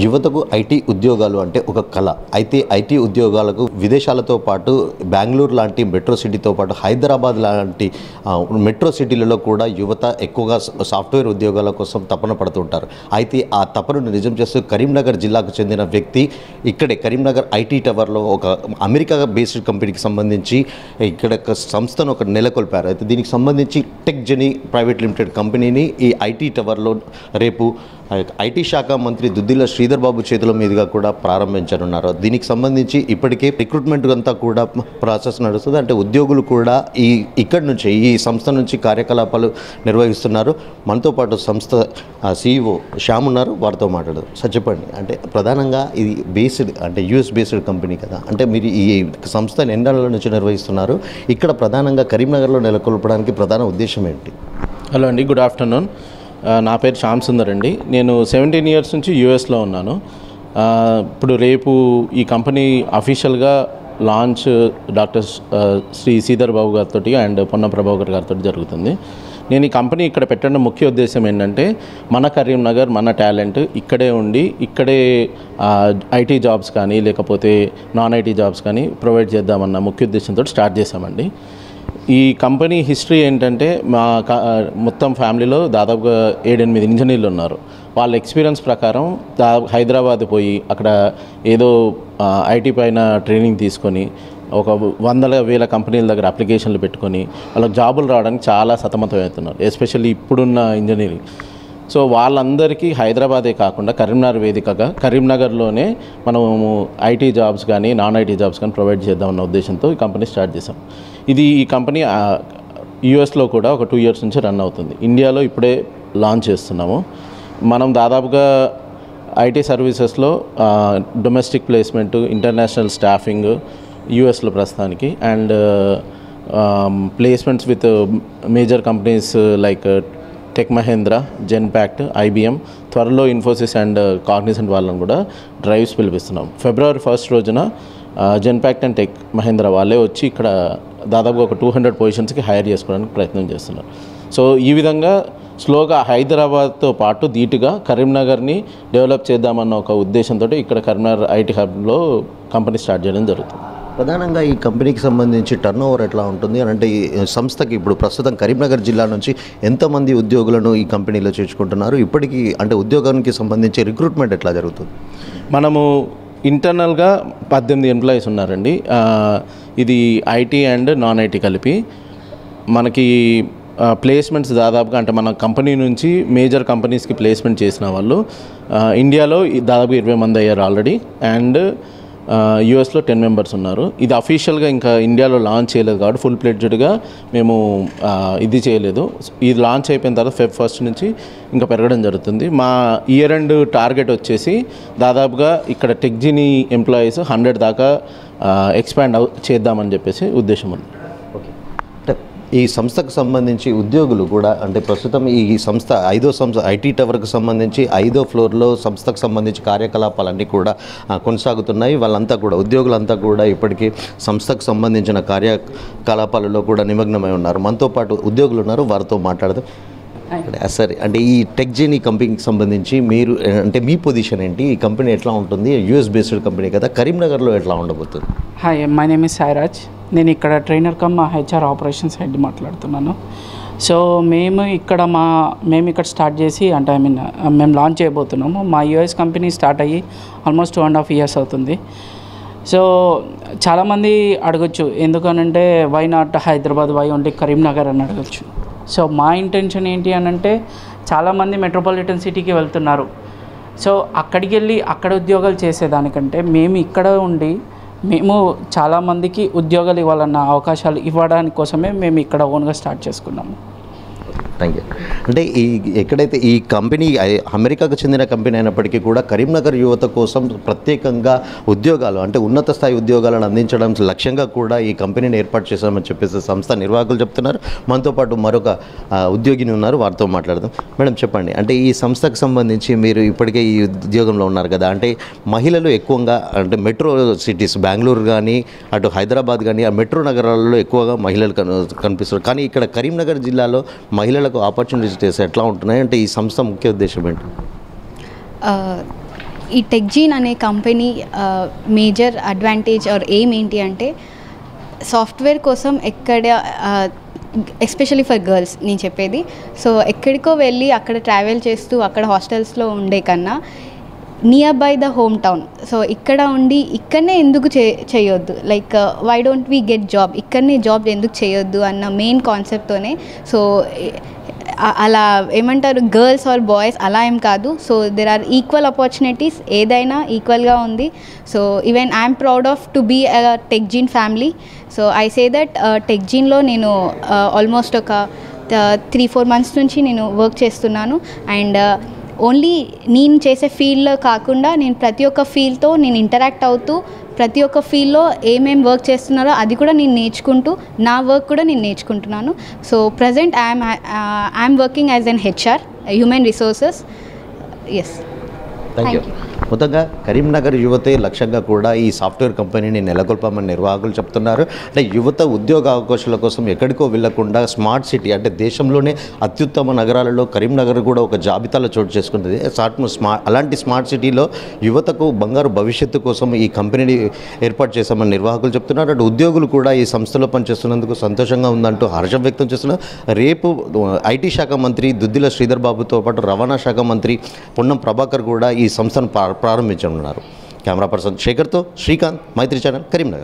యువతకు ఐటీ ఉద్యోగాలు అంటే ఒక కళ. అయితే ఐటీ ఉద్యోగాలకు విదేశాలతో పాటు బెంగళూరు లాంటి మెట్రో సిటీతో పాటు హైదరాబాద్ లాంటి మెట్రో సిటీలలో కూడా యువత ఎక్కువగా సాఫ్ట్వేర్ ఉద్యోగాల కోసం తపన పడుతుంటారు. అయితే ఆ తపనను నిజం చేస్తూ కరీంనగర్ జిల్లాకు చెందిన వ్యక్తి ఇక్కడే కరీంనగర్ ఐటీ టవర్లో ఒక అమెరికా బేస్డ్ కంపెనీకి సంబంధించి ఇక్కడ ఒక సంస్థను నెలకొల్పారు. అయితే దీనికి సంబంధించి టెక్ జెనీ ప్రైవేట్ లిమిటెడ్ కంపెనీని ఈ ఐటీ టవర్లో రేపు ఐటీ శాఖ మంత్రి దుద్దిల్ల శ్రీధర్ బాబు చేతుల మీదుగా కూడా ప్రారంభించనున్నారు. దీనికి సంబంధించి ఇప్పటికే రిక్రూట్మెంట్ అంతా కూడా ప్రాసెస్ నడుస్తుంది. అంటే ఉద్యోగులు కూడా ఇక్కడి నుంచి ఈ సంస్థ నుంచి కార్యకలాపాలు నిర్వహిస్తున్నారు. మనతో పాటు సంస్థ CEO శ్యామ్ ఉన్నారు, వారితో మాట్లాడదు. సార్ చెప్పండి, అంటే ప్రధానంగా ఇది బేస్డ్ అంటే US బేస్డ్ కంపెనీ కదా, అంటే మీరు ఈ సంస్థను ఎన్నేళ్ల నుంచి నిర్వహిస్తున్నారు? ఇక్కడ ప్రధానంగా కరీంనగర్లో నెలకొల్పడానికి ప్రధాన ఉద్దేశం ఏంటి? హలో అండి, గుడ్ ఆఫ్టర్నూన్. నా పేరు శ్యామ్ సుందర్ అండి. నేను 17 years నుంచి యూఎస్లో ఉన్నాను. ఇప్పుడు రేపు ఈ కంపెనీ అఫీషియల్గా లాంచ్ డాక్టర్ శ్రీ శ్రీధర్ బాబు గారితో అండ్ పొన్నం ప్రభాకర్ గారితో జరుగుతుంది. నేను ఈ కంపెనీ ఇక్కడ పెట్టడం ముఖ్య ఉద్దేశం ఏంటంటే మన కరీంనగర్ మన టాలెంట్ ఇక్కడే ఉండి ఇక్కడే ఐటీ జాబ్స్ కానీ లేకపోతే నాన్ ఐటీ జాబ్స్ కానీ ప్రొవైడ్ చేద్దామన్న ముఖ్య ఉద్దేశంతో స్టార్ట్ చేశామండి. ఈ కంపెనీ హిస్టరీ ఏంటంటే మొత్తం ఫ్యామిలీలో దాదాపుగా 7-8 ఇంజనీర్లు ఉన్నారు. వాళ్ళ ఎక్స్పీరియన్స్ ప్రకారం హైదరాబాద్ పోయి అక్కడ ఏదో ఐటీ పైన ట్రైనింగ్ తీసుకొని ఒక 100,000 కంపెనీల దగ్గర అప్లికేషన్లు పెట్టుకొని వాళ్ళకి జాబులు రావడానికి చాలా సతమతమవుతున్నారు, ఎస్పెషల్లీ ఇప్పుడున్న ఇంజనీరింగ్. సో వాళ్ళందరికీ హైదరాబాదే కాకుండా కరీంనగర్ వేదికగా కరీంనగర్లోనే మనము ఐటీ జాబ్స్ కానీ నాన్ ఐటీ జాబ్స్ కానీ ప్రొవైడ్ చేద్దామన్న ఉద్దేశంతో ఈ కంపెనీ స్టార్ట్ చేసాం. ఈ కంపెనీ యూఎస్లో కూడా ఒక 2 years నుంచి రన్ అవుతుంది. ఇండియాలో ఇప్పుడే లాంచ్ చేస్తున్నాము. మనం దాదాపుగా ఐటీ సర్వీసెస్లో డొమెస్టిక్ ప్లేస్మెంట్, ఇంటర్నేషనల్ స్టాఫింగ్ యూఎస్లో ప్రస్తుతానికి and placements with major companies like Tech Mahindra, Genpact, IBM, త్వరలో ఇన్ఫోసిస్ అండ్ కాగ్నిసెంట్ వాళ్ళని కూడా డ్రైవ్స్ పిలిపిస్తున్నాం. February 1st రోజున జెన్పాక్ట్ అండ్ టెక్ మహేంద్ర వాళ్ళే వచ్చి ఇక్కడ దాదాపుగా ఒక 200 పొజిషన్స్కి హైర్ చేసుకోవడానికి ప్రయత్నం చేస్తున్నారు. సో ఈ విధంగా స్లోగా హైదరాబాద్తో పాటు ధీటుగా కరీంనగర్ని డెవలప్ చేద్దామన్న ఒక ఉద్దేశంతో ఇక్కడ కరీంనగర్ ఐటీ హబ్లో కంపెనీ స్టార్ట్ చేయడం జరుగుతుంది. ప్రధానంగా ఈ కంపెనీకి సంబంధించి టర్నోవర్ ఎట్లా ఉంటుంది అని అంటే, ఈ సంస్థకి ఇప్పుడు ప్రస్తుతం కరీంనగర్ జిల్లా నుంచి ఎంతమంది ఉద్యోగులను ఈ కంపెనీలో చేర్చుకుంటున్నారు? ఇప్పటికీ అంటే ఉద్యోగానికి సంబంధించి రిక్రూట్మెంట్ ఎట్లా జరుగుతుంది? మనము ఇంటర్నల్గా 18 ఎంప్లాయీస్ ఉన్నారండి. ఇది ఐటీ అండ్ నాన్ ఐటీ కలిపి. మనకి ప్లేస్మెంట్స్ దాదాపుగా అంటే మన కంపెనీ నుంచి మేజర్ కంపెనీస్కి ప్లేస్మెంట్ చేసిన వాళ్ళు ఇండియాలో దాదాపు 20 మంది అయ్యారు ఆల్రెడీ, అండ్ యూఎస్లో 10 members ఉన్నారు. ఇది అఫీషియల్గా ఇంకా ఇండియాలో లాంచ్ చేయలేదు కాబట్టి ఫుల్ ప్లెడ్జ్డ్గా మేము ఇది చేయలేదు. ఇది లాంచ్ అయిపోయిన తర్వాత Feb 1st నుంచి ఇంకా పెరగడం జరుగుతుంది. మా ఇయర్ ఎండ్ టార్గెట్ వచ్చేసి దాదాపుగా ఇక్కడ టెక్ జెనీ ఎంప్లాయీస్ 100 దాకా ఎక్స్పాండ్ చేద్దామని చెప్పేసి ఉద్దేశం ఉంది. ఈ సంస్థకు సంబంధించి ఉద్యోగులు కూడా అంటే ప్రస్తుతం ఈ సంస్థ 5వ సంస్థ ఐటీ టవర్కు సంబంధించి 5వ ఫ్లోర్లో సంస్థకు సంబంధించి కార్యకలాపాలన్నీ కూడా కొనసాగుతున్నాయి. వాళ్ళంతా కూడా ఉద్యోగులంతా కూడా ఇప్పటికీ సంస్థకు సంబంధించిన కార్యకలాపాలలో కూడా నిమగ్నమై ఉన్నారు. మనతో పాటు ఉద్యోగులు ఉన్నారు, వారితో మాట్లాడదాం. సరే, అంటే ఈ టెక్ జెనీ కంపెనీకి సంబంధించి మీరు అంటే మీ పొజిషన్ ఏంటి? ఈ కంపెనీ ఎట్లా ఉంటుంది? US బేస్డ్ కంపెనీ కదా, కరీంనగర్లో ఎట్లా ఉండబోతుంది? Hi, my name is Sairaj. నేను ఇక్కడ trainer come HR operations head మాట్లాడుతున్నాను. సో మేము ఇక్కడ స్టార్ట్ చేసి అంటే మేము లాంచ్ చేయబోతున్నాము. మా US కంపెనీ స్టార్ట్ అయ్యి ఆల్మోస్ట్ 2.5 years అవుతుంది. సో చాలామంది అడగచ్చు, ఎందుకనంటే why not Hyderabad, why only Karimnagar అని అడగచ్చు. సో మా ఇంటెన్షన్ ఏంటి అని అంటే, చాలామంది మెట్రోపాలిటన్ సిటీకి వెళ్తున్నారు. సో అక్కడికి వెళ్ళి అక్కడ ఉద్యోగాలు చేసేదానికంటే మేము ఇక్కడ ఉండి మేము చాలామందికి ఉద్యోగాలు ఇవ్వాలన్న అవకాశాలు ఇవ్వడానికి కోసమే మేము ఇక్కడ ఓన్గా స్టార్ట్ చేసుకున్నాము. Thank you. అంటే ఎక్కడైతే ఈ కంపెనీ అమెరికాకు చెందిన కంపెనీ అయినప్పటికీ కూడా కరీంనగర్ యువత కోసం ప్రత్యేకంగా ఉద్యోగాలు అంటే ఉన్నత స్థాయి ఉద్యోగాలను అందించడం లక్ష్యంగా కూడా ఈ కంపెనీని ఏర్పాటు చేశామని చెప్పేసి సంస్థ నిర్వాహకులు చెప్తున్నారు. మనతో పాటు మరొక ఉద్యోగిని ఉన్నారు, వారితో మాట్లాడదాం. మేడం చెప్పండి, అంటే ఈ సంస్థకు సంబంధించి మీరు ఇప్పటికే ఈ ఉద్యోగంలో ఉన్నారు కదా, అంటే మహిళలు ఎక్కువగా అంటే మెట్రో సిటీస్ బెంగళూరు కానీ అటు హైదరాబాద్ కానీ ఆ మెట్రో నగరాలలో ఎక్కువగా మహిళలు కనిపిస్తారు. కానీ ఇక్కడ కరీంనగర్ జిల్లాలో మహిళలు ఆపర్చునిటీస్ ఎట్లా ఉంటున్నాయి? అంటే ఈ సంస్థ ముఖ్య ఉద్దేశం ఏంటి? ఈ టెక్జీన్ అనే company major advantage are aim ఏంటి అంటే సాఫ్ట్వేర్ కోసం ఎస్పెషల్లీ ఫర్ గర్ల్స్ నేను చెప్పేది. సో ఎక్కడికో వెళ్ళి అక్కడ ట్రావెల్ చేస్తూ అక్కడ హాస్టల్స్లో ఉండే కన్నా near by the home town, so ఇక్కడ ఉండి ఇక్కడనే ఎందుకు చేయొద్దు, like why don't we get job, ఇక్కడనే జాబ్ ఎందుకు చేయొద్దు అన్న మెయిన్ కాన్సెప్ట్తోనే. సో అలా ఏమంటారు గర్ల్స్ ఆర్ బాయ్స్ అలా ఏం కాదు. So there are equal opportunities, ఏదైనా ఈక్వల్గా ఉంది. So even I'm proud of to be a Techgene family. So I say that టెక్జీన్లో నేను ఆల్మోస్ట్ ఒక 3-4 months నుంచి నేను వర్క్ చేస్తున్నాను. అండ్ ఓన్లీ నేను చేసే ఫీల్డ్లో కాకుండా నేను ప్రతి ఒక్క ఫీల్డ్తో నేను ఇంటరాక్ట్ అవుతూ ప్రతి ఒక్క ఫీల్డ్లో ఏమేమి వర్క్ చేస్తున్నారో అది కూడా నేను నేర్చుకుంటూ నా వర్క్ కూడా నేను నేర్చుకుంటున్నాను. So present I'm working as an HR, human resources. Yes, thank you. మొత్తంగా కరీంనగర్ యువతే లక్ష్యంగా కూడా ఈ సాఫ్ట్వేర్ కంపెనీని నెలకొల్పామని నిర్వాహకులు చెప్తున్నారు. అంటే యువత ఉద్యోగ అవకాశాల కోసం ఎక్కడికో వెళ్లకుండా స్మార్ట్ సిటీ అంటే దేశంలోనే అత్యుత్తమ నగరాలలో కరీంనగర్ కూడా ఒక జాబితాలో చోటు చేసుకుంటుంది. అలాంటి స్మార్ట్ సిటీలో యువతకు బంగారు భవిష్యత్తు కోసం ఈ కంపెనీని ఏర్పాటు చేశామని నిర్వాహకులు చెప్తున్నారు. అటు ఉద్యోగులు కూడా ఈ సంస్థలో పనిచేస్తున్నందుకు సంతోషంగా ఉందంటూ హర్షం వ్యక్తం చేస్తున్నారు. రేపు ఐటీ శాఖ మంత్రి దుద్దిల శ్రీధర్ బాబుతో పాటు రవాణా శాఖ మంత్రి పొన్నం ప్రభాకర్ కూడా ఈ సంస్థను ప్రారంభించనున్నారు. కెమెరా పర్సన్ శేఖర్తో శ్రీకాంత్, మైత్రి ఛానల్, కరీంనగర్.